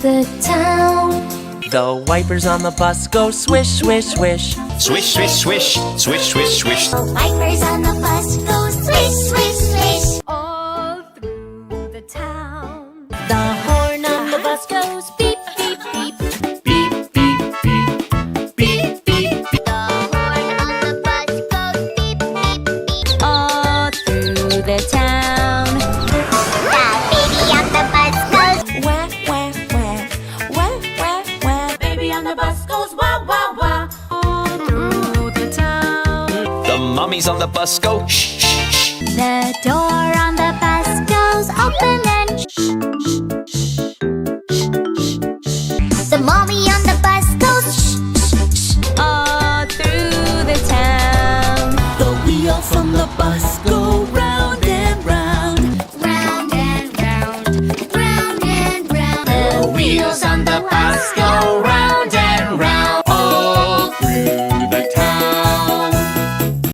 the town. The wipers on the bus go swish, swish, swish. Swish, swish, swish, swish, swish, swish. The wipers on the bus go swish, swish, swish. All through the town. The horn on the bus goes beep, beep, beep. Beep, beep, beep, beep, beep, beep. The horn on the bus goes beep, beep, beep. All through the town. The baby on the bus goes Wah, wah, wah. Wah, wah, wah. Baby on the bus goes wah, wah, wah. All through the town. The mummies on the bus go shh,